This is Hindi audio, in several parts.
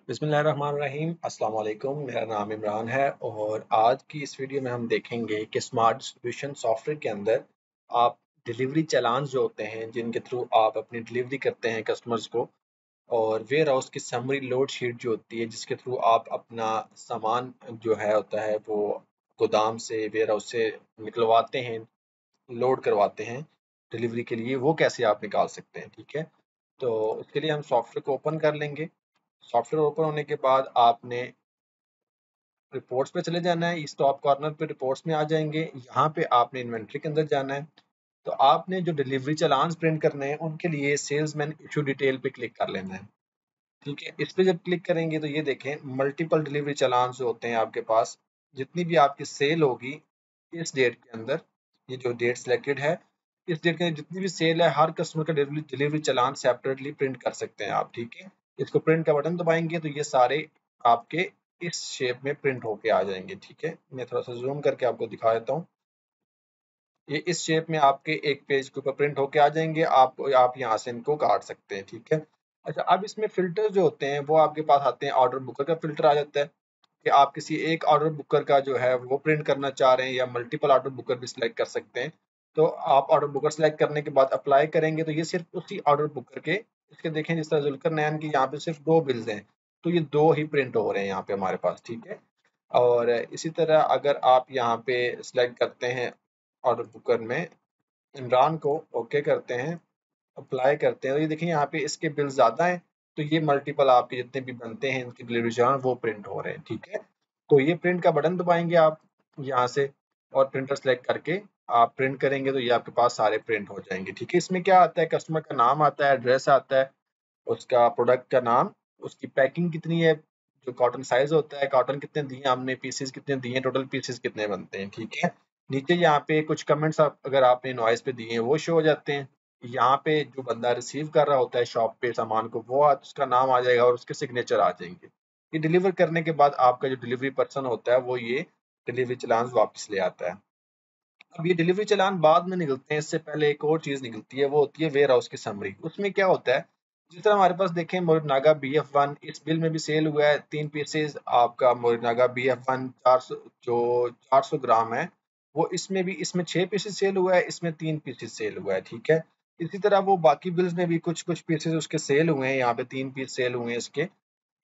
बिस्मिल्लाहिर्रहमानिर्रहीम। अस्सलाम वालेकुम। मेरा नाम इमरान है और आज की इस वीडियो में हम देखेंगे कि स्मार्ट डिस्ट्रीब्यूशन सॉफ्टवेयर के अंदर आप डिलीवरी चालान जो होते हैं जिनके थ्रू आप अपनी डिलीवरी करते हैं कस्टमर्स को, और वेयर हाउस की समरी लोड शीट जो होती है जिसके थ्रू आप अपना सामान जो है होता है वो गोदाम से वेयर हाउस से निकलवाते हैं, लोड करवाते हैं डिलीवरी के लिए, वो कैसे आप निकाल सकते हैं। ठीक है, तो उसके लिए हम सॉफ्टवेयर को ओपन कर लेंगे। सॉफ्टवेयर ओपन होने के बाद आपने रिपोर्ट्स पे चले जाना है। इस टॉप कॉर्नर पे रिपोर्ट्स में आ जाएंगे, यहाँ पे आपने इन्वेंट्री के अंदर जाना है। तो आपने जो डिलीवरी चालान प्रिंट करने हैं उनके लिए सेल्समैन इशू डिटेल पे क्लिक कर लेना है। ठीक है, इस पे जब क्लिक करेंगे तो ये देखें मल्टीपल डिलीवरी चालान जो होते हैं आपके पास, जितनी भी आपकी सेल होगी इस डेट के अंदर, ये जो डेट सिलेक्टेड है इस डेट के अंदर जितनी भी सेल है हर कस्टमर का डिलीवरी डिलीवरी चालान सेपरेटली प्रिंट कर सकते हैं आप। ठीक है, इसको प्रिंट का बटन दबाएंगे तो ये सारे आपके इस शेप में प्रिंट होके आ जाएंगे। ठीक है, मैं थोड़ा सा जूम करके आपको दिखा देता हूँ। ये इस शेप में आपके एक पेज के ऊपर प्रिंट होके आ जाएंगे। आप यहाँ से इनको काट सकते हैं। ठीक है, अच्छा अब इसमें फिल्टर जो होते हैं वो आपके पास आते हैं। ऑर्डर बुकर का फिल्टर आ जाता है कि आप किसी एक ऑर्डर बुकर का जो है वो प्रिंट करना चाह रहे हैं, या मल्टीपल ऑर्डर बुकर भी सिलेक्ट कर सकते हैं। तो आप ऑर्डर बुकर सिलेक्ट करने के बाद अप्लाई करेंगे तो ये सिर्फ उसी ऑर्डर बुकर के, इसके देखें जिस तरह जुल्कर नैन की यहाँ पे सिर्फ 2 बिल्स हैं, तो ये 2 ही प्रिंट हो रहे हैं यहाँ पे हमारे पास। ठीक है, और इसी तरह अगर आप यहाँ पे सिलेक्ट करते हैं ऑर्डर बुकर में इमरान को, ओके करते हैं, अप्लाई करते हैं, तो ये देखिए यहाँ पे इसके बिल ज़्यादा हैं, तो ये मल्टीपल आपके जितने भी बनते हैं इनकी डिलीवरी चालान वो प्रिंट हो रहे हैं। ठीक है, तो ये प्रिंट का बटन दबाएंगे आप यहाँ से, और प्रिंटर सेलेक्ट करके आप प्रिंट करेंगे तो ये आपके पास सारे प्रिंट हो जाएंगे। ठीक है, इसमें क्या आता है, कस्टमर का नाम आता है, एड्रेस आता है, उसका प्रोडक्ट का नाम, उसकी पैकिंग कितनी है, जो कॉटन साइज होता है, कॉटन कितने दिए हमने, पीसेस कितने दिए, टोटल पीसेस कितने बनते हैं। ठीक है, नीचे यहाँ पे कुछ कमेंट्स अगर आपने इनवॉइस पे दिए हैं वो शो हो जाते हैं। यहाँ पे जो बंदा रिसीव कर रहा होता है शॉप पे सामान को, वो उसका नाम आ जाएगा और उसके सिग्नेचर आ जाएंगे। ये डिलीवर करने के बाद आपका जो डिलीवरी पर्सन होता है वो ये डिलीवरी चालान वापस ले आता है। अब ये डिलीवरी चालान बाद में निकलते हैं, इससे पहले एक और चीज निकलती है, वो होती है वेयर हाउस की समरी। उसमें क्या होता है, जिस तरह हमारे पास देखें मोरिनागा BF1 इस बिल में भी सेल हुआ है 3 पीसेज आपका मोरिनागा BF1 400, जो 400 ग्राम है, वो इसमें भी, इसमें 6 पीसेज सेल हुआ है, इसमें 3 पीसेज सेल हुआ है। ठीक है, इसी तरह वो बाकी बिल्स में भी कुछ कुछ पीसेज उसके सेल हुए हैं, यहाँ पे 3 पीस सेल हुए हैं इसके।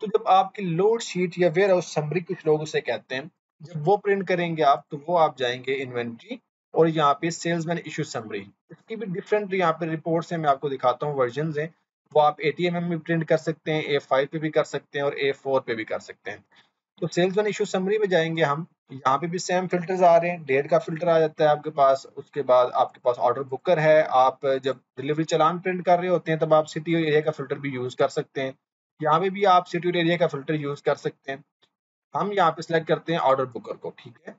तो जब आपकी लोड शीट या वेयर हाउस समरी कुछ लोग उसे कहते हैं, जब वो प्रिंट करेंगे आप तो वो आप जाएंगे इन्वेंट्री, और यहाँ पे सेल्समैन इशू समरी, इसकी भी डिफरेंट यहाँ पे रिपोर्ट्स हैं, मैं आपको दिखाता हूँ, वर्जन हैं। वो आप ATMM में प्रिंट कर सकते हैं, A5 पे भी कर सकते हैं और A4 पे भी कर सकते हैं। तो सेल्समैन इशू समरी में जाएंगे हम, यहाँ पे भी सेम फिल्टर्स आ रहे हैं, डेट का फिल्टर आ जाता है आपके पास, उसके बाद आपके पास ऑर्डर बुकर है। आप जब डिलीवरी चालान प्रिंट कर रहे होते हैं तब आप सिटी और एरिया का फिल्टर भी यूज कर सकते हैं। यहाँ पे भी आप सिटी और एरिया का फिल्टर यूज कर सकते हैं। हम यहाँ पे सिलेक्ट करते हैं ऑर्डर बुकर को। ठीक है,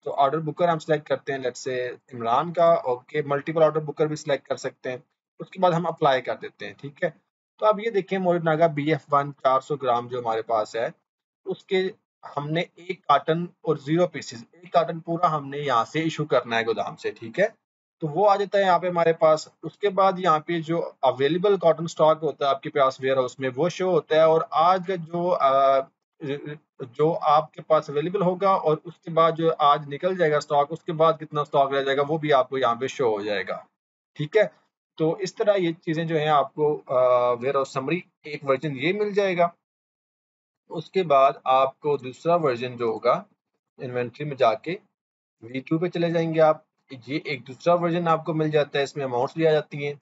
तो ऑर्डर बुकर हम सिलेक्ट करते हैं लेट्स से इमरान का, ओके, मल्टीपल ऑर्डर बुकर भी सिलेक्ट कर सकते हैं। उसके बाद हम अप्लाई कर देते हैं। ठीक है, तो अब ये देखिए मोरिनागा BF1 400 ग्राम जो हमारे पास है, उसके हमने एक कार्टन और 0 पीसेस, एक कार्टन पूरा हमने यहाँ से इशू करना है गोदाम से। ठीक है, तो वो आ जाता है यहाँ पे हमारे पास। उसके बाद यहाँ पे जो अवेलेबल कॉटन स्टॉक होता है आपके पास वेयर हाउस में वो शो होता है, और आज का जो आपके पास अवेलेबल होगा, और उसके बाद जो आज निकल जाएगा स्टॉक, उसके बाद कितना स्टॉक रह जाएगा वो भी आपको यहाँ पे शो हो जाएगा। ठीक है, तो इस तरह ये चीजें जो है आपको वेयर हाउस समरी एक वर्जन ये मिल जाएगा। उसके बाद आपको दूसरा वर्जन जो होगा, इन्वेंट्री में जाके V2 पे चले जाएंगे आप, ये एक दूसरा वर्जन आपको मिल जाता है, इसमें अमाउंट्स भी आ जाती हैं।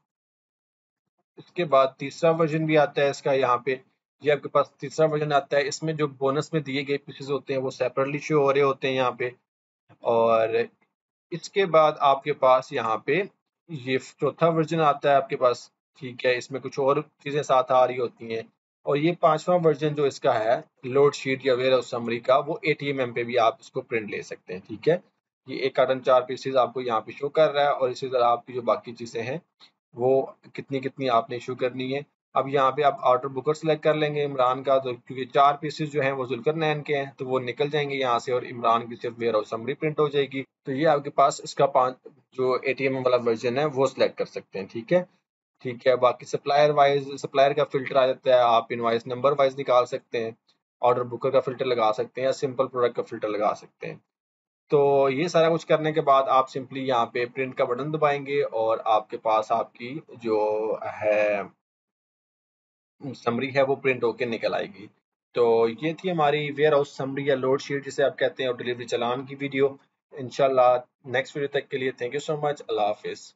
उसके बाद तीसरा वर्जन भी आता है इसका, यहाँ पे ये आपके पास तीसरा वर्जन आता है, इसमें जो बोनस में दिए गए पीसेस होते हैं वो सेपरेटली शो हो रहे होते हैं यहाँ पे। और इसके बाद आपके पास यहाँ पे ये चौथा वर्जन आता है आपके पास। ठीक है, इसमें कुछ और चीजें साथ आ रही होती हैं। और ये पांचवा वर्जन जो इसका है लोड शीट या वेयर हाउस समरी का, वो ATMM पे भी आप इसको प्रिंट ले सकते हैं। ठीक है, ये एक कार्टन 4 पीसेज आपको यहाँ पे शो कर रहा है, और इसी तरह आपकी जो बाकी चीजें हैं वो कितनी कितनी आपने इशू करनी है। अब यहाँ पे आप ऑर्डर बुकर सेलेक्ट कर लेंगे इमरान का, तो क्योंकि 4 पीसेज जो हैं वो जुल्कर नैन के हैं तो वो निकल जाएंगे यहाँ से, और इमरान की सिर्फ वेयर हाउस समरी प्रिंट हो जाएगी। तो ये आपके पास इसका 5 जो ATM वाला वर्जन है वो सिलेक्ट कर सकते हैं। ठीक है, ठीक है, बाकी सप्लायर का फ़िल्टर आ जाता है, आप इनवॉइस नंबर वाइज़ निकाल सकते हैं, ऑर्डर बुकर का फ़िल्टर लगा सकते हैं या सिंपल प्रोडक्ट का फ़िल्टर लगा सकते हैं। तो ये सारा कुछ करने के बाद आप सिंपली यहाँ पे प्रिंट का बटन दबाएँगे और आपके पास आपकी जो है समरी है वो प्रिंट होके निकल आएगी। तो ये थी हमारी वेयर हाउस समरी या लोड शीट जिसे आप कहते हैं और डिलीवरी चालान की वीडियो। इंशाल्लाह नेक्स्ट वीडियो तक के लिए थैंक यू सो मच। अल्लाह हाफ़िज़।